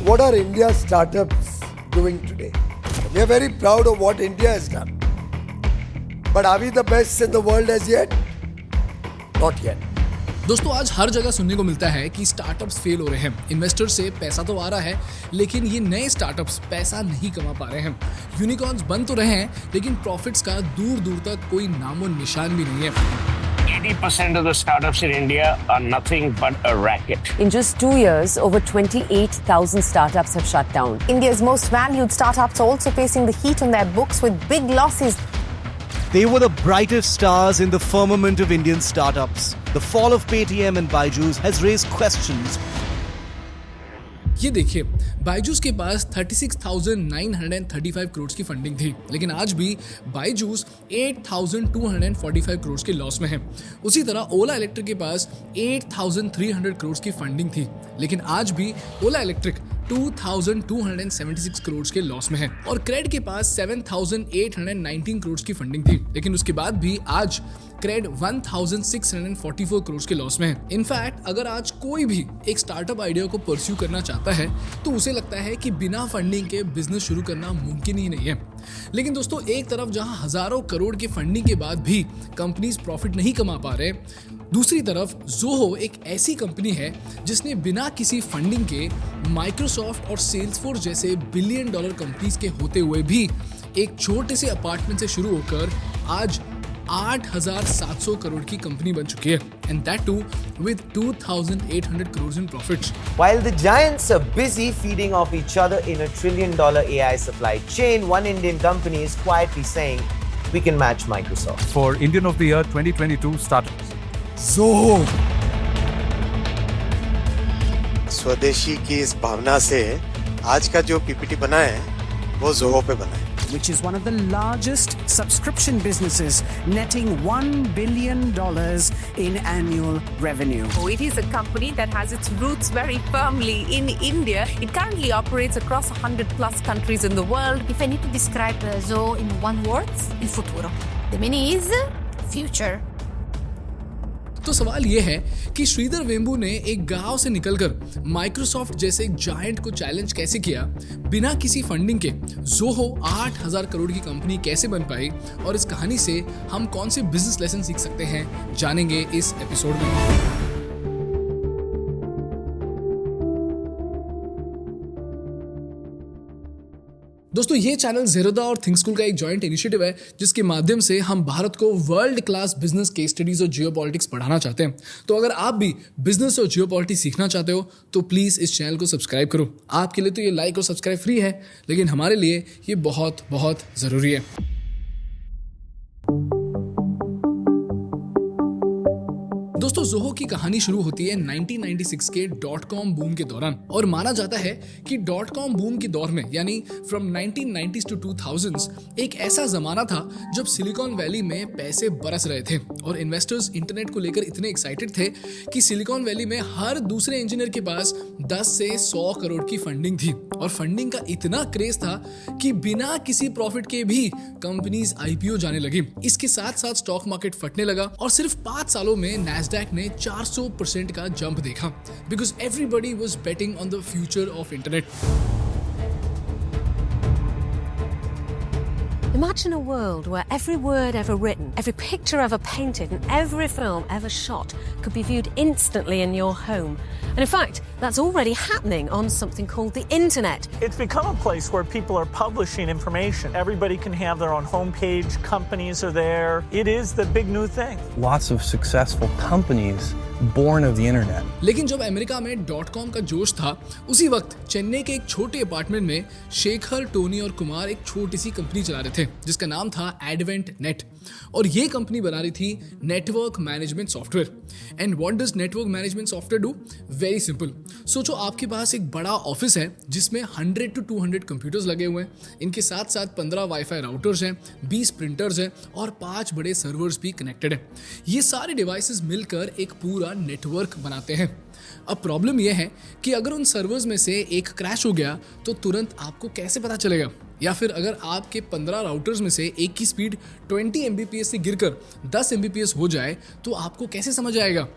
what are India's startups doing today? We are very proud of what India has done. But are we the best in the world as yet? Not yet. दोस्तों आज हर जगह सुनने को मिलता है कि startups fail हो रहे हैं। इन्वेस्टर से पैसा तो आ रहा है लेकिन ये नए स्टार्टअप्स पैसा नहीं कमा पा रहे हैं। यूनिकॉर्न्स बन तो रहे हैं लेकिन प्रॉफिट्स का दूर दूर तक कोई नामो निशान भी नहीं है। 80% of the startups in India are nothing but a racket. In just 2 years, over 28,000 startups have shut down. India's most valued startups are also facing the heat on their books with big losses. They were the brightest stars in the firmament of Indian startups. The fall of Paytm and Byju's has raised questions. ये देखिए, बायजूस के पास 36,935 करोड़ की funding थी, लेकिन आज भी बायजूस 8,245 करोड़ के loss में है। उसी तरह ओला इलेक्ट्रिक के पास 8,300 करोड़ की फंडिंग थी, लेकिन आज भी ओला इलेक्ट्रिक 2,276 करोड़ के लॉस में है। और क्रेड के पास 7,819 करोड़ की फंडिंग थी, लेकिन उसके बाद भी आज क्रेड 1,644 करोड़ के लॉस में है। इनफैक्ट अगर आज कोई भी एक स्टार्टअप आइडिया को परस्यू करना चाहता है तो उसे लगता है कि बिना फंडिंग के बिजनेस शुरू करना मुमकिन ही नहीं है। लेकिन दोस्तों एक तरफ जहां हजारों करोड़ की फंडिंग के बाद भी कंपनीज प्रॉफिट नहीं कमा पा रहे, दूसरी तरफ जोहो एक ऐसी कंपनी है जिसने बिना किसी फंडिंग के माइक्रोसॉफ्ट और सेल्सफोर्स जैसे बिलियन डॉलर कंपनीज के होते हुए भी एक छोटे से अपार्टमेंट से शुरू होकर आज 8,700 करोड़ की कंपनी बन चुकी है, and that too with 2,800 crores in profits. While the giants are busy feeding off each other in a $1 trillion AI supply chain, one Indian company is quietly saying, we can match Microsoft. For Indian of the Year 2022 startups. Zoho. स्वदेशी की इस भावना से आज का जो PPT बना है वो जोहो पे बना है, which is one of the largest subscription businesses, netting $1 billion in annual revenue. It is a company that has its roots very firmly in India. It currently operates across 100 plus countries in the world. If I need to describe Zoho in one word, il futuro. The meaning is future. तो सवाल यह है कि श्रीधर वेम्बू ने एक गांव से निकलकर माइक्रोसॉफ्ट जैसे एक जायंट को चैलेंज कैसे किया, बिना किसी फंडिंग के जोहो 8,000 करोड़ की कंपनी कैसे बन पाई, और इस कहानी से हम कौन से बिजनेस लेसन सीख सकते हैं, जानेंगे इस एपिसोड में। दोस्तों ये चैनल ज़ेरोदा और थिंक स्कूल का एक जॉइंट इनिशिएटिव है जिसके माध्यम से हम भारत को world class business case studies और जियोपॉलिटिक्स पढ़ाना चाहते हैं। तो अगर आप भी बिजनेस और जियोपॉलिटिक्स सीखना चाहते हो तो प्लीज़ इस चैनल को सब्सक्राइब करो। आपके लिए तो ये लाइक और सब्सक्राइब फ्री है, लेकिन हमारे लिए ये बहुत बहुत ज़रूरी है। दोस्तों जोहो की कहानी शुरू होती है 1996 के .com बूम के दौरान, और माना जाता है कि .com बूम के दौर में यानी फ्रॉम 1990s to 2000s एक ऐसा जमाना था जब सिलिकॉन वैली में पैसे बरस रहे थे और इन्वेस्टर्स इंटरनेट को लेकर इतने एक्साइटेड थे कि सिलिकॉन वैली में हर दूसरे इंजीनियर के पास 10 से 100 करोड़ की फंडिंग थी, और फंडिंग का इतना क्रेज था कि बिना किसी प्रॉफिट के भी कंपनीज आईपीओ जाने लगी। इसके साथ साथ स्टॉक मार्केट फटने लगा और सिर्फ 5 सालों में नैस्डैक ने 400% का जंप देखा, because everybody was betting on the future of internet. Imagine a world where every word ever written, every picture ever painted, and every film ever shot could be viewed instantly in your home. And in fact, that's already happening on something called the internet. It's become a place where people are publishing information. Everybody can have their own homepage, companies are there. It is the big new thing. Lots of successful companies born of the internet. लेकिन जब America में .com का जोश था, उसी वक्त चेन्नई के एक छोटे अपार्टमेंट में शेखर, टोनी और कुमार एक छोटी सी कंपनी चला रहे थे जिसका नाम था एडवेंट नेट, और ये कंपनी बना रही थी network management software. And what does network management software do? Very simple. सोचो आपके पास एक बड़ा ऑफिस है जिसमें 100 to 200 कंप्यूटर्स लगे हुए हैं, इनके साथ साथ 15 वाईफाई राउटर्स हैं, 20 प्रिंटर्स हैं और 5 बड़े सर्वर्स भी कनेक्टेड हैं। ये सारे डिवाइसेस मिलकर एक पूरा नेटवर्क बनाते हैं। अब प्रॉब्लम यह है कि अगर उन सर्वर्स में से एक क्रैश हो गया तो तुरंत आपको कैसे पता चलेगा? या फिर अगर आपके 15 राउटर्स में से एक की स्पीड 20 Mbps से गिरकर 10 Mbps हो जाए तो आपको कैसे समझ आएगा?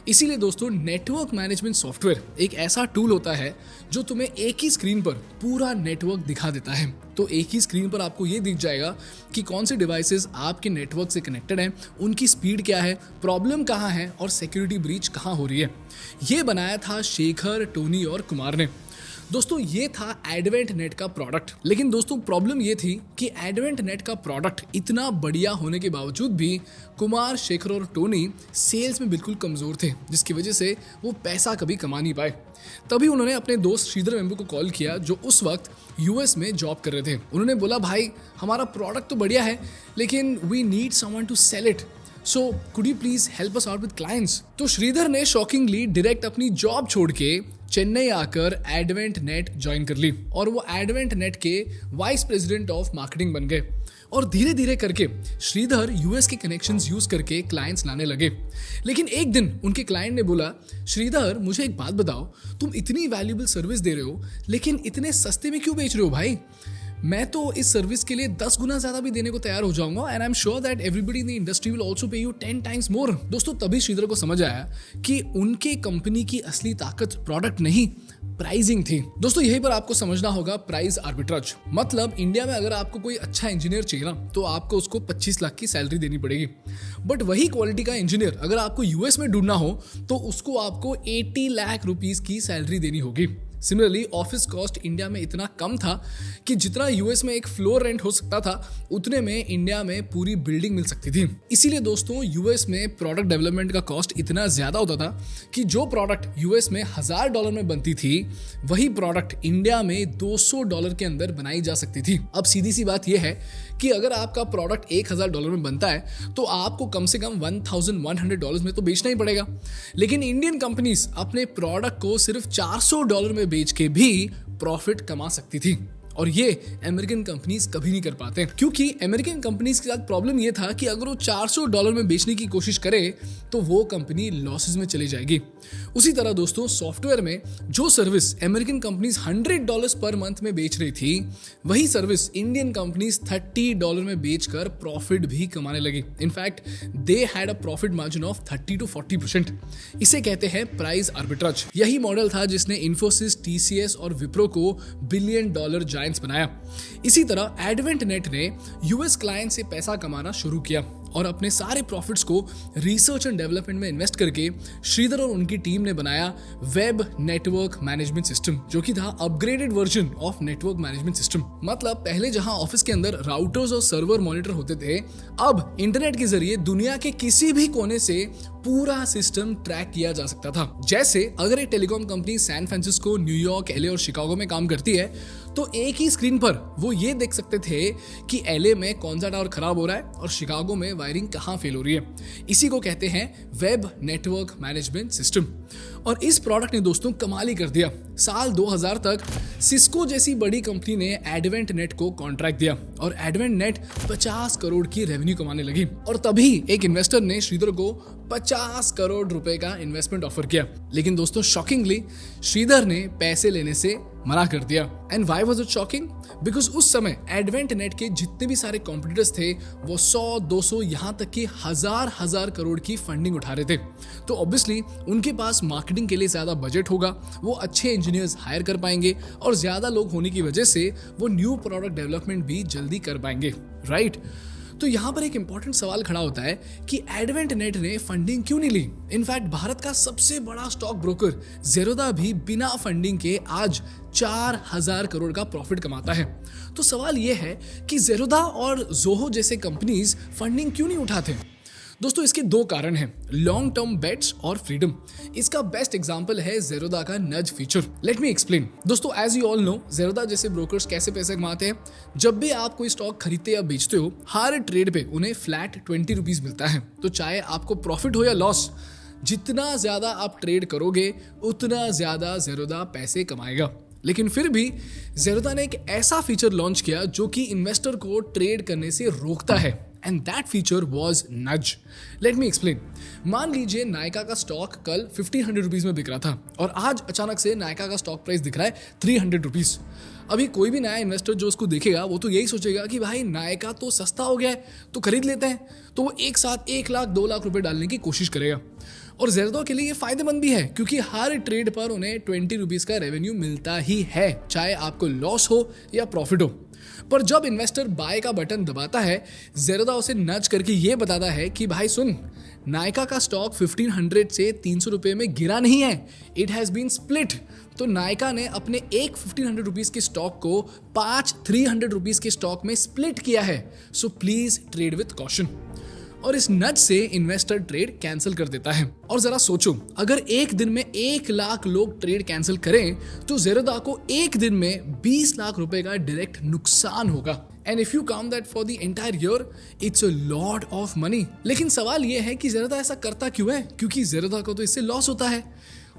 इसीलिए दोस्तों नेटवर्क मैनेजमेंट सॉफ्टवेयर एक ऐसा टूल होता है जो तुम्हें एक ही स्क्रीन पर पूरा नेटवर्क दिखा देता है। तो एक ही स्क्रीन पर आपको ये दिख जाएगा कि कौन से डिवाइसेस आपके नेटवर्क से कनेक्टेड हैं, उनकी स्पीड क्या है, प्रॉब्लम कहाँ है और सिक्योरिटी ब्रीच कहाँ हो रही है। ये बनाया था शेखर, टोनी और कुमार ने। दोस्तों ये था एडवेंट नेट का प्रोडक्ट। लेकिन दोस्तों प्रॉब्लम ये थी कि एडवेंट नेट का प्रोडक्ट इतना बढ़िया होने के बावजूद भी कुमार, शेखर और टोनी सेल्स में बिल्कुल कमज़ोर थे, जिसकी वजह से वो पैसा कभी कमा नहीं पाए। तभी उन्होंने अपने दोस्त श्रीधर वेम्बू को कॉल किया जो उस वक्त यूएस में जॉब कर रहे थे। उन्होंने बोला, भाई हमारा प्रोडक्ट तो बढ़िया है लेकिन we need someone to sell it, so could you please help us out with clients. तो श्रीधर ने शॉकिंगली डायरेक्ट अपनी जॉब छोड़ के चेन्नई आकर एडवेंट नेट ज्वाइन कर ली और वो एडवेंट नेट के वाइस प्रेसिडेंट ऑफ मार्केटिंग बन गए। और धीरे धीरे करके श्रीधर यूएस के कनेक्शंस यूज करके क्लाइंट्स लाने लगे। लेकिन एक दिन उनके क्लाइंट ने बोला, श्रीधर मुझे एक बात बताओ, तुम इतनी वैल्यूएबल सर्विस दे रहे हो लेकिन इतने सस्ते में क्यों बेच रहे हो भाई? मैं तो इस सर्विस के लिए 10 गुना ज्यादा भी देने को तैयार हो जाऊंगा and I am sure that everybody in the industry will also पे यू 10 टाइम्स मोर। दोस्तों तभी श्रीधर को समझ आया कि उनके कंपनी की असली ताकत प्रोडक्ट नहीं, प्राइसिंग थी। दोस्तों यहीं पर आपको समझना होगा प्राइस आर्बिट्राज। मतलब इंडिया में अगर आपको कोई अच्छा इंजीनियर चाहिए ना तो आपको उसको 25 लाख की सैलरी देनी पड़ेगी, बट वही क्वालिटी का इंजीनियर अगर आपको यूएस में ढूंढना हो तो उसको आपको 80 लाख रुपीस की सैलरी देनी होगी। सिमिलरली ऑफिस कॉस्ट इंडिया में इतना कम था कि जितना यूएस में एक फ्लोर रेंट हो सकता था उतने में इंडिया में पूरी बिल्डिंग मिल सकती थी। इसीलिए दोस्तों यूएस में प्रोडक्ट डेवलपमेंट का कॉस्ट इतना ज्यादा होता था कि जो प्रोडक्ट यूएस में $1000 में बनती थी वही प्रोडक्ट इंडिया में $200 के अंदर बनाई जा सकती थी। अब सीधी सी बात यह है कि अगर आपका प्रोडक्ट $1000 में बनता है तो आपको कम से कम $1100 में तो बेचना ही पड़ेगा। लेकिन इंडियन कंपनीज अपने प्रोडक्ट को सिर्फ $400 में बेच के भी प्रॉफिट कमा सकती थी और ये अमेरिकन कंपनीज कभी नहीं कर पाते, क्योंकि अमेरिकन कंपनीज के साथ प्रॉब्लम ये था कि अगर वो $400 में बेचने की कोशिश करे तो वो कंपनी लॉसेस में चली जाएगी। उसी तरह दोस्तों सॉफ्टवेयर में जो service American companies $100 per month में बेच रही थी वही सर्विस इंडियन कंपनीज $30 में बेचकर प्रॉफिट भी कमाने लगी। In fact they had a profit margin of 30 to 40%। इसे कहते हैं प्राइस आर्बिट्राज। यही मॉडल था जिसने इन्फोसिस, TCS और विप्रो को $1 बिलियन बनाया। इसी तरह एडवेंट नेट ने यूएस क्लाइंट से पैसा कमाना शुरू किया और अपने सारे प्रॉफिट्स को रिसर्च एंड डेवलपमेंट में इन्वेस्ट करके श्रीधर और उनकी टीम ने बनाया वेब नेटवर्क मैनेजमेंट सिस्टम, जो कि था upgraded version of network management system. मतलब पहले जहां ऑफिस के अंदर राउटर्स और सर्वर मॉनिटर होते थे, अब इंटरनेट के जरिए दुनिया के किसी भी कोने से पूरा सिस्टम ट्रैक किया जा सकता था। जैसे अगर एक टेलीकॉम कंपनी सैन फ्रांसिस्को, न्यूयॉर्क, LA और शिकागो में काम करती है तो एक ही स्क्रीन पर वो ये देख सकते थे कि LA में कौन सा टावर खराब हो रहा है और शिकागो में वायरिंग कहाँ फेल हो रही है। इसी को कहते हैं वेब नेटवर्क मैनेजमेंट सिस्टम। और इस प्रोडक्ट ने दोस्तों कमाल ही कर दिया। साल 2000 तक सिस्को जैसी बड़ी कंपनी ने एडवेंट नेट को कॉन्ट्रैक्ट दिया और एडवेंट नेट 50 करोड़ की रेवेन्यू कमाने लगी। और तभी एक इन्वेस्टर ने श्रीधर को 50 करोड़ रुपए का इन्वेस्टमेंट ऑफर किया। लेकिन दोस्तों शॉकिंगली श्रीधर ने पैसे लेने से मना कर दिया। And why was it shocking? Because उस समय एडवेंट नेट के जितने भी सारे कॉम्पिटिटर्स थे वो 100, 200 यहाँ तक कि हजार करोड़ की फंडिंग उठा रहे थे। तो ऑब्वियसली उनके पास मार्केटिंग के लिए ज्यादा बजट होगा, वो अच्छे इंजीनियर्स हायर कर पाएंगे और ज्यादा लोग होने की वजह से वो न्यू प्रोडक्ट डेवलपमेंट भी जल्दी कर पाएंगे, राइट? तो यहाँ पर एक इंपॉर्टेंट सवाल खड़ा होता है कि एडवेंट नेट ने फंडिंग क्यों नहीं ली? इनफैक्ट भारत का सबसे बड़ा स्टॉक ब्रोकर ज़ेरोदा भी बिना फंडिंग के आज 4000 करोड़ का प्रॉफिट कमाता है। तो सवाल यह है कि ज़ेरोदा और जोहो जैसे कंपनीज फंडिंग क्यों नहीं उठाते? दोस्तों इसके दो कारण हैं, लॉन्ग टर्म बेट्स और फ्रीडम। इसका बेस्ट एग्जांपल है ज़ेरोदा का नज फीचर। Let me explain. दोस्तों एज यू ऑल नो ज़ेरोदा जैसे ब्रोकर्स कैसे पैसे कमाते हैं? जब भी आप कोई स्टॉक खरीदते या बेचते हो, हर ट्रेड पे उन्हें फ्लैट 20 रुपीज मिलता है। तो चाहे आपको प्रॉफिट हो या लॉस, जितना ज्यादा आप ट्रेड करोगे उतना ज्यादा ज़ेरोदा पैसे कमाएगा। लेकिन फिर भी ज़ेरोदा ने एक ऐसा फीचर लॉन्च किया जो कि इन्वेस्टर को ट्रेड करने से रोकता है। एंड दैट फीचर वॉज नज। Let me explain. मान लीजिए नायका का स्टॉक कल 1500 रुपीज में बिक रहा था और आज अचानक से नायका का स्टॉक प्राइस दिख रहा है 300 रुपीज। अभी कोई भी नया इन्वेस्टर जो उसको देखेगा वो तो यही सोचेगा कि भाई नायका तो सस्ता हो गया है तो खरीद लेते हैं, तो वो एक साथ 1 लाख 2 लाख रुपए डालने की कोशिश करेगा। और ज़ेरोदा के लिए ये फायदेमंद भी है क्योंकि हर ट्रेड पर उन्हें 20 रुपीज़ का रेवेन्यू मिलता ही है, चाहे आपको लॉस हो या प्रॉफिट हो। पर जब इन्वेस्टर बाय का बटन दबाता है, ज़ेरोदा उसे नज करके ये बताता है कि भाई सुन, नायका का स्टॉक 1500 से 300 रुपये में गिरा नहीं है, इट हैज़ बीन स्प्लिट। तो नायका ने अपने एक 1500 रुपीज़ के स्टॉक को 5 300 रुपीज़ के स्टॉक में स्प्लिट किया है। So please trade with caution. और इस नज से इन्वेस्टर ट्रेड कैंसिल कर देता है। और जरा सोचो, अगर एक दिन में 1 लाख लोग ट्रेड कैंसिल करें तो ज़ेरोदा को एक दिन में 20 लाख रुपए का डायरेक्ट नुकसान होगा। And if you count that for the entire year, it's a lot of money. लेकिन सवाल यह है कि ज़ेरोदा ऐसा करता क्यों है? क्योंकि ज़ेरोदा को तो इससे लॉस होता है।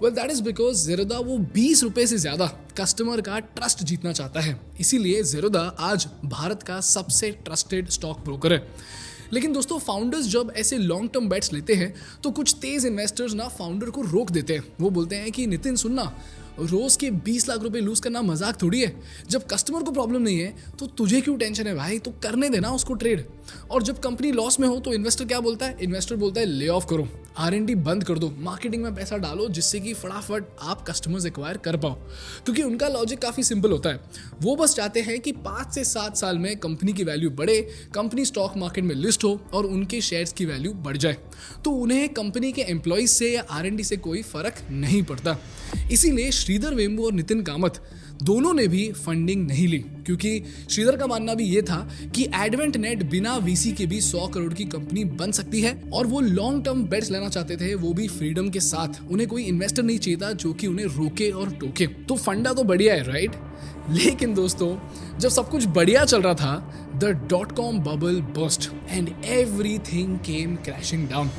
वेल दैट इज बिकॉज ज़ेरोदा वो 20 रुपए से ज्यादा कस्टमर का ट्रस्ट जीतना चाहता है। इसीलिए ज़ेरोदा आज भारत का सबसे ट्रस्टेड स्टॉक ब्रोकर है। लेकिन दोस्तों, फाउंडर्स जब ऐसे लॉन्ग टर्म बेट्स लेते हैं तो कुछ तेज इन्वेस्टर्स ना फाउंडर को रोक देते हैं। वो बोलते हैं कि नितिन सुनना, रोज के 20 लाख रुपए लूज करना मजाक थोड़ी है। जब कस्टमर को प्रॉब्लम नहीं है तो तुझे क्यों टेंशन है भाई, तो करने देना उसको ट्रेड। और जब कंपनी लॉस में हो तो इन्वेस्टर क्या बोलता है? इन्वेस्टर बोलता है ले ऑफ करो, R&D बंद कर दो, मार्केटिंग में पैसा डालो जिससे कि फटाफट आप कस्टमर्स एक्वायर कर पाओ। क्योंकि उनका लॉजिक काफी सिंपल होता है, वो बस चाहते हैं कि 5 से 7 साल में कंपनी की वैल्यू बढ़े, कंपनी स्टॉक मार्केट में लिस्ट हो और उनके शेयर्स की वैल्यू बढ़ जाए। तो उन्हें कंपनी के एम्प्लॉइज से या R&D से कोई फर्क नहीं पड़ता। इसीलिए श्रीधर वेम्बू और नितिन कामत दोनों ने भी फंडिंग नहीं ली, क्योंकि श्रीधर का मानना भी ये था कि एडवेंट नेट बिना VC के भी 100 करोड़ की कंपनी बन सकती है। और वो लॉन्ग टर्म बेट्स लेना चाहते थे, वो भी फ्रीडम के साथ। उन्हें कोई इन्वेस्टर नहीं चाहिए था जो कि उन्हें रोके और टोके। तो फंडा तो बढ़िया है, राइट? लेकिन दोस्तों, जब सब कुछ बढ़िया चल रहा था, the .com bubble burst and everything came crashing down.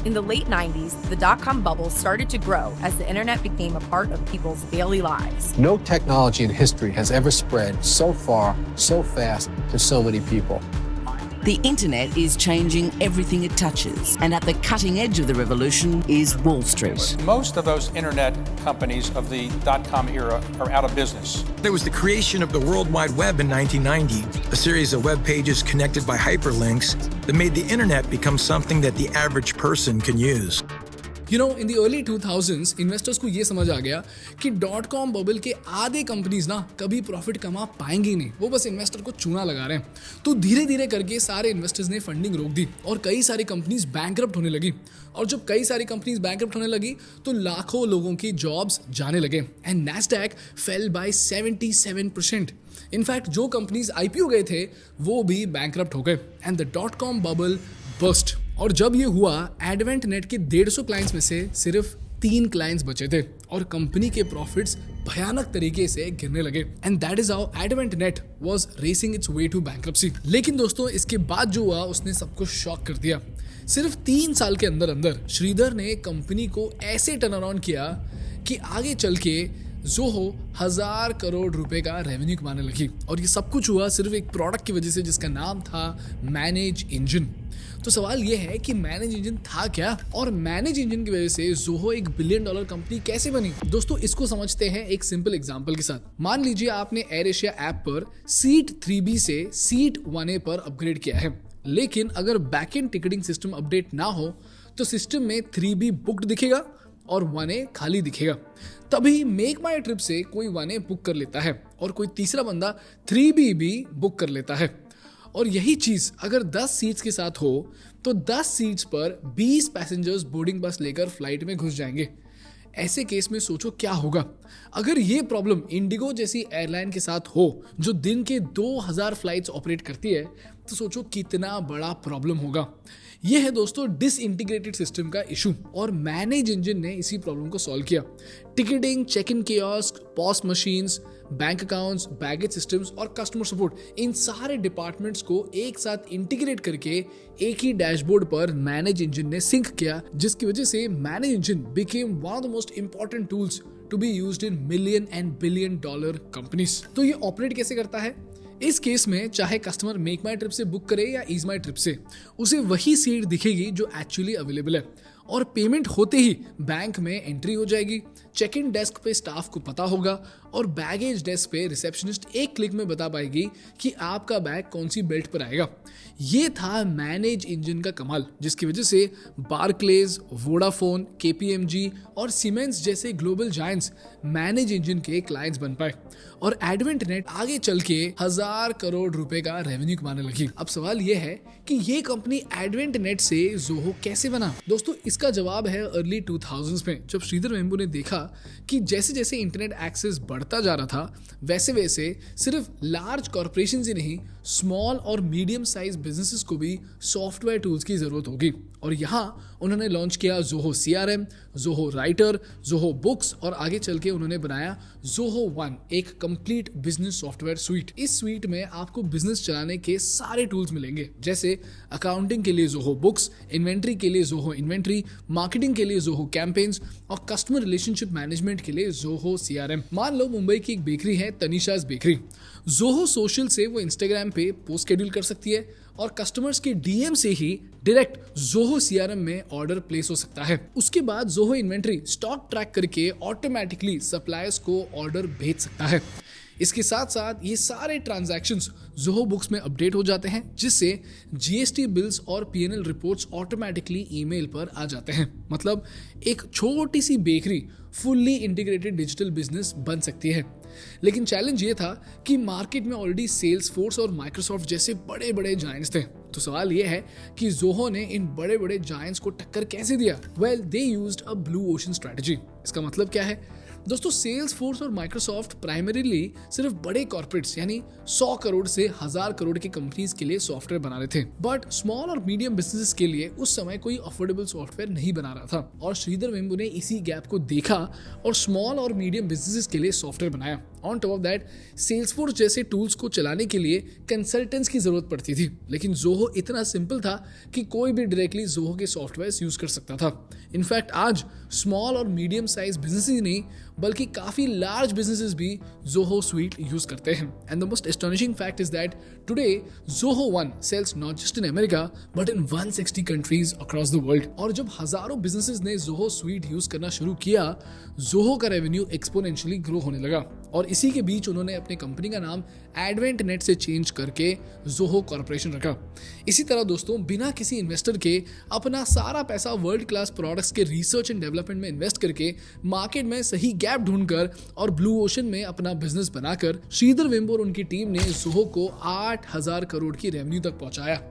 In the late 90s, the dot-com bubble started to grow as the internet became a part of people's daily lives. No technology in history has ever spread so far, so fast to so many people. The internet is changing everything it touches, and at the cutting edge of the revolution is Wall Street. Most of those internet companies of the dot-com era are out of business. There was the creation of the World Wide Web in 1990, a series of web pages connected by hyperlinks that made the internet become something that the average person can use. You know, in the early 2000s, investors को ये समझ आ गया कि .com bubble के आधे companies ना कभी profit कमा पाएंगी नहीं, वो बस इन्वेस्टर को चूना लगा रहे हैं। तो धीरे धीरे करके सारे इन्वेस्टर्स ने फंडिंग रोक दी और कई सारी कंपनीज बैंकरप्ट होने लगी। और जब कई सारी कंपनीज बैंकरप्ट होने लगी तो लाखों लोगों की जॉब्स जाने लगे and Nasdaq fell by 77%। In fact जो कंपनीज IPO गए थे वो भी बैंकरप्ट हो गए and the .com bubble burst. और जब ये हुआ, एडवेंट नेट के 150 क्लाइंट्स में से सिर्फ 3 क्लाइंट्स बचे थे और कंपनी के प्रॉफिट्स भयानक तरीके से गिरने लगे and that is how AdventNet was racing its way to bankruptcy. लेकिन दोस्तों, इसके बाद जो हुआ उसने सबको शॉक कर दिया। सिर्फ 3 साल के अंदर अंदर श्रीधर ने कंपनी को ऐसे टर्न अराउंड किया कि आगे चल के ज़ोहो 1000 करोड़ रुपए का रेवेन्यू कमाने लगी। और ये सब कुछ हुआ सिर्फ एक प्रोडक्ट की वजह से जिसका नाम था मैनेज इंजन। तो सवाल ये है कि मैनेज इंजन था क्या, और मैनेज इंजन की वजह से ज़ोहो $1 बिलियन कंपनी कैसे बनी? दोस्तों, इसको समझते हैं एक सिंपल एग्जांपल के साथ। मान लीजिए आपने एयर एशिया ऐप पर सीट 3B से सीट 1A पर अपग्रेड किया है, लेकिन अगर बैकएंड टिकटिंग सिस्टम अपडेट ना हो तो सिस्टम में 3B बुक्ड दिखेगा और 1A खाली दिखेगा। तभी मेक माई ट्रिप से कोई 1A बुक कर लेता है और कोई तीसरा बंदा 3B भी बुक कर लेता है। और यही चीज अगर 10 सीट्स के साथ हो तो 10 सीट्स पर 20 पैसेंजर्स बोर्डिंग बस लेकर फ्लाइट में घुस जाएंगे। ऐसे केस में सोचो क्या होगा। अगर ये प्रॉब्लम इंडिगो जैसी एयरलाइन के साथ हो जो दिन के 2000 फ्लाइट्स ऑपरेट करती है, तो सोचो कितना बड़ा प्रॉब्लम होगा। यह है दोस्तों डिसइंटीग्रेटेड सिस्टम का इशू, और मैनेज इंजन ने इसी प्रॉब्लम को सॉल्व किया। Ticketing, check in kiosk, POS machines, bank accounts, baggage systems और कस्टमर सपोर्ट, इन सारे डिपार्टमेंट्स को एक साथ इंटीग्रेट करके एक ही डैशबोर्ड पर मैनेज इंजन ने सिंक किया, जिसकी वजह से ManageEngine became one of the most important tools to be used in $1 million and $1 billion companies. तो ये ऑपरेट कैसे करता है? इस केस में चाहे कस्टमर मेक माई ट्रिप से बुक करे या ईज माई ट्रिप से, उसे वही सीट दिखेगी जो एक्चुअली अवेलेबल है और पेमेंट होते ही बैंक में एंट्री हो जाएगी। चेक इन डेस्क पे स्टाफ को पता होगा और बैगेज डेस्क पे रिसेप्शनिस्ट एक क्लिक में बता पाएगी कि आपका बैग कौन सी बेल्ट पर आएगा। ये था मैनेज इंजन का कमाल, जिसकी वजह से बार्कलेज, वोडाफोन, KPMG और सीमेंस जैसे ग्लोबल जायंट्स मैनेज इंजन के क्लाइंट्स बन पाए और एडवेंट नेट आगे चल के 1000 करोड़ रुपए का रेवेन्यू कमाने लगी। अब सवाल यह है कि ये कंपनी एडवेंट नेट से जोहो कैसे बना? दोस्तों, इसका जवाब है अर्ली 2000s में, जब श्रीधर वेम्बू ने देखा कि जैसे जैसे इंटरनेट एक्सेस बढ़ता जा रहा था वैसे वैसे सिर्फ लार्ज कॉर्पोरेशंस ही नहीं, स्मॉल और मीडियम साइज बिजनेसेस को भी सॉफ्टवेयर टूल्स की जरूरत होगी। और यहाँ उन्होंने लॉन्च किया Zoho CRM, Zoho writer, Zoho books और आगे चल के उन्होंने बनाया जोहो वन, एक कंप्लीट बिजनेस सॉफ्टवेयर स्वीट। इस स्वीट में आपको बिजनेस चलाने के सारे टूल्स मिलेंगे, जैसे अकाउंटिंग के लिए जोहो बुक्स, इन्वेंट्री के लिए जोहो इन्वेंट्री, मार्केटिंग के लिए जोहो कैंपेन्स और कस्टमर रिलेशनशिप मैनेजमेंट के लिए जोहो CRM। मान लो मुंबई की एक बेकरी है तनिषाज बेकरी, जोहो सोशल से वो इंस्टाग्राम पे पोस्ट शेड्यूल कर सकती है और कस्टमर्स के DM से ही डायरेक्ट जोहो CRM में ऑर्डर प्लेस हो सकता है। उसके बाद जोहो इन्वेंट्री स्टॉक ट्रैक करके ऑटोमेटिकली सप्लायर्स को ऑर्डर भेज सकता है। इसके साथ साथ ये सारे ट्रांजैक्शंस जोहो बुक्स में अपडेट हो जाते हैं, जिससे GST बिल्स और PNL रिपोर्ट्स ऑटोमेटिकली ईमेल पर आ जाते हैं। मतलब एक छोटी सी bakery fully integrated digital business बन सकती है। लेकिन चैलेंज ये था कि मार्केट में ऑलरेडी सेल्सफोर्स और माइक्रोसॉफ्ट जैसे बड़े बड़े जायंट्स थे। तो सवाल ये है कि जोहो ने इन बड़े बड़े जायंट्स को टक्कर कैसे दिया? Well, they used a blue ocean strategy. इसका मतलब क्या है? दोस्तों, सेल्सफोर्स और माइक्रोसॉफ्ट प्राइमरीली सिर्फ बड़े कॉर्पोरेट्स यानी 100 करोड़ से 1000 करोड़ की कंपनीज के लिए सॉफ्टवेयर बना रहे थे, बट स्मॉल और मीडियम बिजनेसेस के लिए उस समय कोई अफोर्डेबल सॉफ्टवेयर नहीं बना रहा था। और श्रीधर वेम्बू ने इसी गैप को देखा और स्मॉल और मीडियम बिजनेसेस के लिए सॉफ्टवेयर बनाया। On top of that, Salesforce जैसे टूल्स को चलाने के लिए कंसल्टेंट्स की जरूरत पड़ती थी, लेकिन जोहो इतना सिंपल था कि कोई भी डायरेक्टली जोहो के सॉफ्टवेयर यूज कर सकता था। इनफैक्ट आज स्मॉल और मीडियम साइज बिजनेसेस ही नहीं बल्कि काफी लार्ज बिजनेसेस भी जोहो स्वीट यूज करते हैं। And the most astonishing fact is that today Zoho one sells not just in America but in 160 countries across the world. और जब हजारों बिजनेसेस ने जोहो स्वीट यूज करना शुरू किया, जोहो का रेवेन्यू एक्सपोनेंशियली ग्रो होने लगा और इसी के बीच उन्होंने अपने कंपनी का नाम एडवेंट नेट से चेंज करके जोहो कॉर्पोरेशन रखा। इसी तरह दोस्तों, बिना किसी इन्वेस्टर के अपना सारा पैसा वर्ल्ड क्लास प्रोडक्ट्स के रिसर्च एंड डेवलपमेंट में इन्वेस्ट करके मार्केट में सही गैप ढूंढकर और ब्लू ओशन में अपना बिजनेस बनाकर श्रीधर वेम्बू और उनकी टीम ने जोहो को 8000 करोड़ की रेवेन्यू तक पहुंचाया।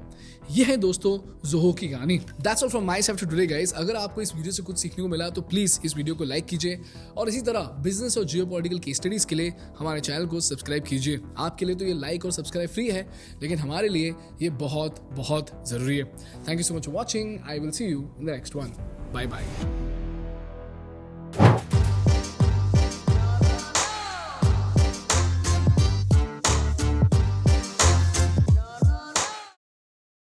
यह है दोस्तों जोहो की कहानी। That's all from my side today guys. अगर आपको इस वीडियो से कुछ सीखने को मिला तो प्लीज इस वीडियो को लाइक कीजिए और इसी तरह बिजनेस और जियोपॉलिटिकल केस स्टडीज के लिए हमारे चैनल को सब्सक्राइब कीजिए। आपके लिए तो ये लाइक और सब्सक्राइब फ्री है, लेकिन हमारे लिए ये बहुत बहुत जरूरी है। Thank you so much for watching. I will see you in the next one. Bye bye.